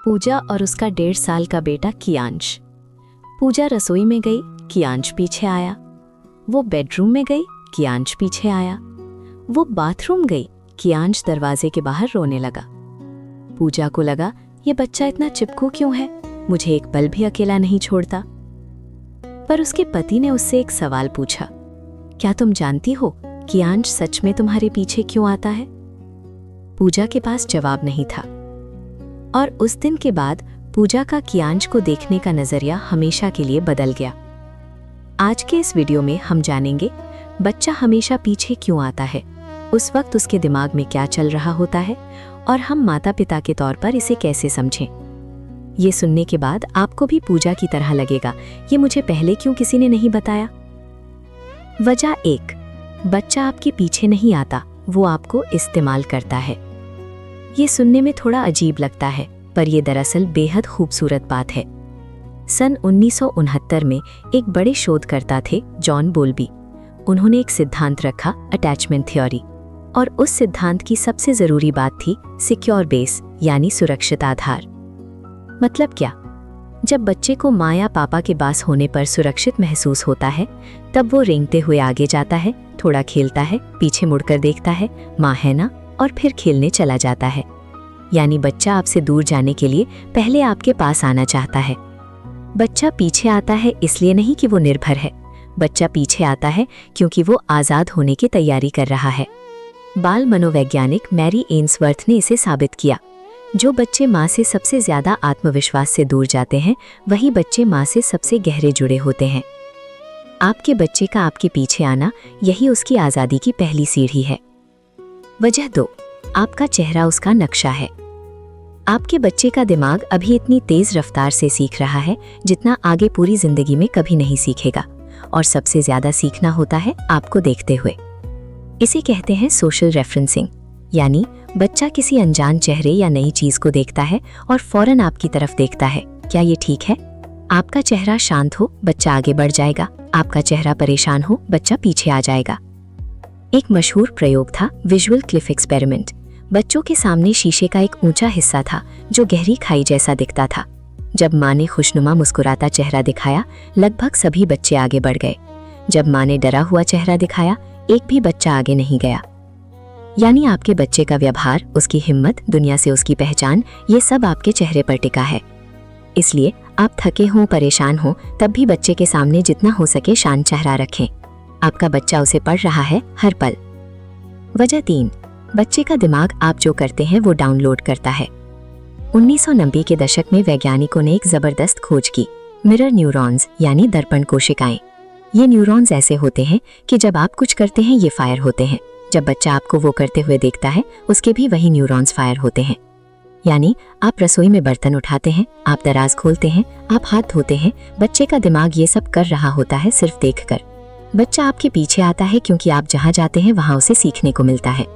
पूजा और उसका 1.5 साल का बेटा कियांश। पूजा रसोई में गई, कियांश पीछे आया। वो बेडरूम में गई, कियांश पीछे आया। वो बाथरूम गई, कियांश दरवाजे के बाहर रोने लगा। पूजा को लगा ये बच्चा इतना चिपकू क्यों है, मुझे एक पल भी अकेला नहीं छोड़ता। पर उसके पति ने उससे एक सवाल पूछा, क्या तुम जानती हो कियांश सच में तुम्हारे पीछे क्यों आता है? पूजा के पास जवाब नहीं था। और उस दिन के बाद पूजा का कियांश को देखने का नजरिया हमेशा के लिए बदल गया। आज के इस वीडियो में हम जानेंगे बच्चा हमेशा पीछे क्यों आता है, उस वक्त उसके दिमाग में क्या चल रहा होता है और हम माता पिता के तौर पर इसे कैसे समझें। ये सुनने के बाद आपको भी पूजा की तरह लगेगा, ये मुझे पहले क्यों किसी ने नहीं बताया। वजह 1, बच्चा आपके पीछे नहीं आता, वो आपको इस्तेमाल करता है। ये सुनने में थोड़ा अजीब लगता है, पर यह दरअसल बेहद खूबसूरत बात है। सन 1969 में एक बड़े शोधकर्ता थे, जॉन बोल्बी। उन्होंने एक सिद्धांत रखा, अटैचमेंट थ्योरी, और उस सिद्धांत की सबसे जरूरी बात थी सिक्योर बेस, यानी सुरक्षित आधार। मतलब क्या? जब बच्चे को माँ या पापा के पास होने पर सुरक्षित महसूस होता है, तब वो रेंगते हुए आगे जाता है, थोड़ा खेलता है, पीछे मुड़कर देखता है, माँ है ना, और फिर खेलने चला जाता है। यानी बच्चा आपसे दूर जाने के लिए पहले आपके पास आना चाहता है। बच्चा पीछे आता है इसलिए नहीं कि वो निर्भर है, बच्चा पीछे आता है क्योंकि वो आज़ाद होने की तैयारी कर रहा है। बाल मनोवैज्ञानिक मैरी एन्सवर्थ ने इसे साबित किया। जो बच्चे माँ से सबसे ज्यादा आत्मविश्वास से दूर जाते हैं, वही बच्चे माँ से सबसे गहरे जुड़े होते हैं। आपके बच्चे का आपके पीछे आना, यही उसकी आज़ादी की पहली सीढ़ी है। वजह 2, आपका चेहरा उसका नक्शा है। आपके बच्चे का दिमाग अभी इतनी तेज रफ्तार से सीख रहा है जितना आगे पूरी जिंदगी में कभी नहीं सीखेगा, और सबसे ज्यादा सीखना होता है आपको देखते हुए। इसे कहते हैं सोशल रेफरेंसिंग, यानी बच्चा किसी अनजान चेहरे या नई चीज को देखता है और फौरन आपकी तरफ देखता है। क्या ये ठीक है? आपका चेहरा शांत हो, बच्चा आगे बढ़ जाएगा। आपका चेहरा परेशान हो, बच्चा पीछे आ जाएगा। एक मशहूर प्रयोग था विजुअल क्लिफ एक्सपेरिमेंट। बच्चों के सामने शीशे का एक ऊंचा हिस्सा था जो गहरी खाई जैसा दिखता था। जब माँ ने खुशनुमा मुस्कुराता चेहरा दिखाया, लगभग सभी बच्चे आगे बढ़ गए। जब माँ ने डरा हुआ चेहरा दिखाया, एक भी बच्चा आगे नहीं गया। यानी आपके बच्चे का व्यवहार, उसकी हिम्मत, दुनिया से उसकी पहचान, ये सब आपके चेहरे पर टिका है। इसलिए आप थके हों, परेशान हों, तब भी बच्चे के सामने जितना हो सके शांत चेहरा रखें। आपका बच्चा उसे पढ़ रहा है हर पल। वजह 3, बच्चे का दिमाग आप जो करते हैं वो डाउनलोड करता है। 1990 के दशक में वैज्ञानिकों ने एक जबरदस्त खोज की, मिरर न्यूरॉन्स, यानी दर्पण कोशिकाएं। ये न्यूरॉन्स ऐसे होते हैं कि जब आप कुछ करते हैं ये फायर होते हैं। जब बच्चा आपको वो करते हुए देखता है, उसके भी वही न्यूरॉन्स फायर होते हैं। यानी आप रसोई में बर्तन उठाते हैं, आप दराज खोलते हैं, आप हाथ धोते हैं, बच्चे का दिमाग ये सब कर रहा होता है सिर्फ देखकर। बच्चा आपके पीछे आता है क्योंकि आप जहां जाते हैं वहां उसे सीखने को मिलता है।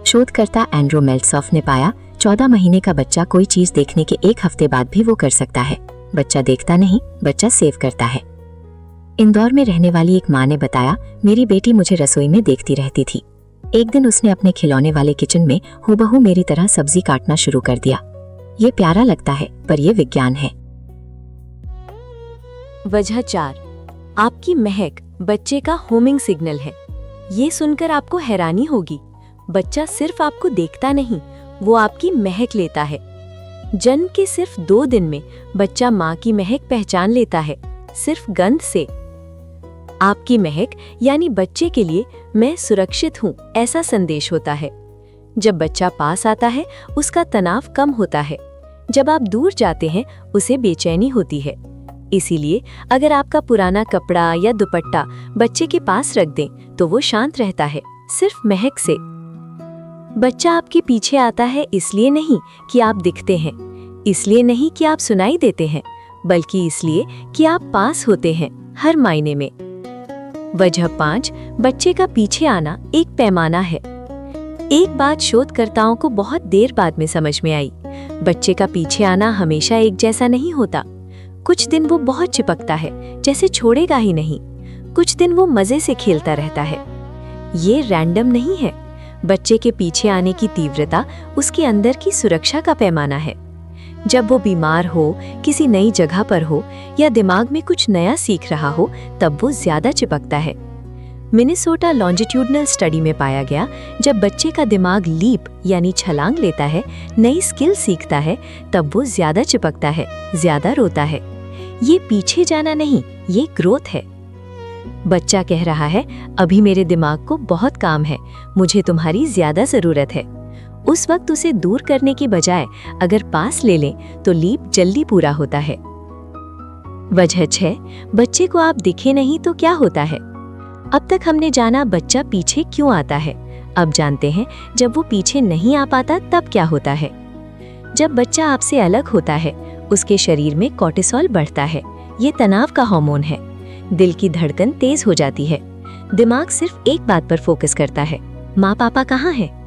शोधकर्ता एंड्रू मेल्ट्सॉफ ने पाया, 14 महीने का बच्चा कोई चीज देखने के 1 हफ्ते बाद भी वो कर सकता है। बच्चा देखता नहीं, बच्चा सेव करता है। इंदौर में रहने वाली एक माँ ने बताया, मेरी बेटी मुझे रसोई में देखती रहती थी। एक दिन उसने अपने खिलौने वाले किचन में हूबहू मेरी तरह सब्जी काटना शुरू कर दिया। ये प्यारा लगता है, पर यह विज्ञान है। वजह 4, आपकी महक बच्चे का होमिंग सिग्नल है। ये सुनकर आपको हैरानी होगी, बच्चा सिर्फ आपको देखता नहीं, वो आपकी महक लेता है। जन्म के सिर्फ 2 दिन में बच्चा माँ की महक पहचान लेता है, सिर्फ गंध से। आपकी महक यानी बच्चे के लिए मैं सुरक्षित हूँ ऐसा संदेश होता है। जब बच्चा पास आता है, उसका तनाव कम होता है। जब आप दूर जाते हैं, उसे बेचैनी होती है। इसीलिए अगर आपका पुराना कपड़ा या दुपट्टा बच्चे के पास रख दें तो वो शांत रहता है, सिर्फ महक से। बच्चा आपके पीछे आता है इसलिए नहीं कि आप दिखते हैं, इसलिए नहीं कि आप सुनाई देते हैं, बल्कि इसलिए कि आप पास होते हैं हर मायने में। वजह 5, बच्चे का पीछे आना एक पैमाना है। एक बात शोधकर्ताओं को बहुत देर बाद में समझ में आई, बच्चे का पीछे आना हमेशा एक जैसा नहीं होता। कुछ दिन वो बहुत चिपकता है, जैसे छोड़ेगा ही नहीं। कुछ दिन वो मजे से खेलता रहता है। ये रैंडम नहीं है। बच्चे के पीछे आने की तीव्रता उसके अंदर की सुरक्षा का पैमाना है। जब वो बीमार हो, किसी नई जगह पर हो या दिमाग में कुछ नया सीख रहा हो, तब वो ज्यादा चिपकता है। मिनेसोटा लॉन्जिट्यूडनल स्टडी में पाया गया, जब बच्चे का दिमाग लीप यानी छलांग लेता है, नई स्किल सीखता है, तब वो ज्यादा चिपकता है, ज्यादा रोता है। ये पीछे जाना नहीं, ये ग्रोथ है। बच्चा कह रहा है, अभी मेरे दिमाग को बहुत काम है, मुझे तुम्हारी ज्यादा जरूरत है। उस वक्त उसे दूर करने की बजाय अगर पास ले लें तो लीप जल्दी पूरा होता है। वजह 6, बच्चे को आप दिखे नहीं तो क्या होता है। अब तक हमने जाना बच्चा पीछे क्यों आता है। अब जानते हैं जब वो पीछे नहीं आ पाता तब क्या होता है। जब बच्चा आपसे अलग होता है, उसके शरीर में कॉर्टिसोल बढ़ता है। ये तनाव का हार्मोन है। दिल की धड़कन तेज हो जाती है। दिमाग सिर्फ एक बात पर फोकस करता है, माँ पापा कहाँ हैं।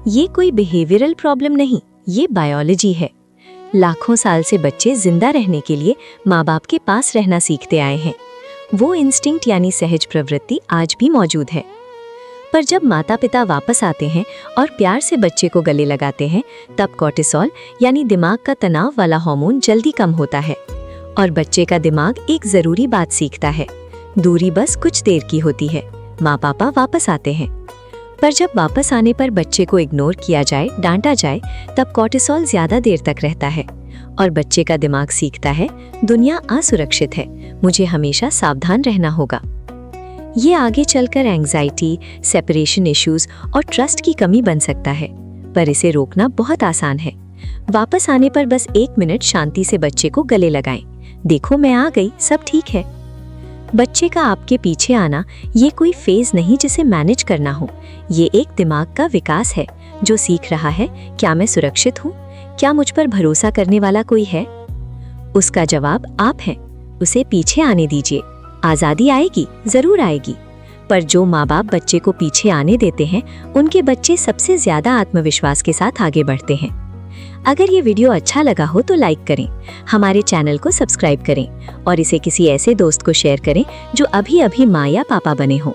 ये कोई बिहेवियरल प्रॉब्लम नहीं, ये बायोलॉजी है। लाखों साल से बच्चे जिंदा रहने के लिए माँ बाप के पास रहना सीखते आए हैं। वो इंस्टिंक्ट यानी सहज प्रवृत्ति आज भी मौजूद है। पर जब माता पिता वापस आते हैं और प्यार से बच्चे को गले लगाते हैं, तब कॉर्टिसोल यानी दिमाग का तनाव वाला हार्मोन जल्दी कम होता है और बच्चे का दिमाग एक जरूरी बात सीखता है, दूरी बस कुछ देर की होती है, माँ पापा वापस आते हैं। पर जब वापस आने पर बच्चे को इग्नोर किया जाए, डांटा जाए, तब कॉर्टिसोल ज्यादा देर तक रहता है और बच्चे का दिमाग सीखता है, दुनिया असुरक्षित है, मुझे हमेशा सावधान रहना होगा। ये आगे चलकर एंग्जाइटी, सेपरेशन इश्यूज और ट्रस्ट की कमी बन सकता है, पर इसे रोकना बहुत आसान है। वापस आने पर बस 1 मिनट शांति से बच्चे को गले लगाएं। देखो मैं आ गई, सब ठीक है। बच्चे का आपके पीछे आना ये कोई फेज नहीं जिसे मैनेज करना हो। ये एक दिमाग का विकास है जो सीख रहा है, क्या मैं सुरक्षित हूँ, क्या मुझ पर भरोसा करने वाला कोई है। उसका जवाब आप हैं। उसे पीछे आने दीजिए। आज़ादी आएगी, जरूर आएगी, पर जो माँ बाप बच्चे को पीछे आने देते हैं, उनके बच्चे सबसे ज्यादा आत्मविश्वास के साथ आगे बढ़ते हैं। अगर ये वीडियो अच्छा लगा हो तो लाइक करें, हमारे चैनल को सब्सक्राइब करें और इसे किसी ऐसे दोस्त को शेयर करें जो अभी अभी माँ या पापा बने हों।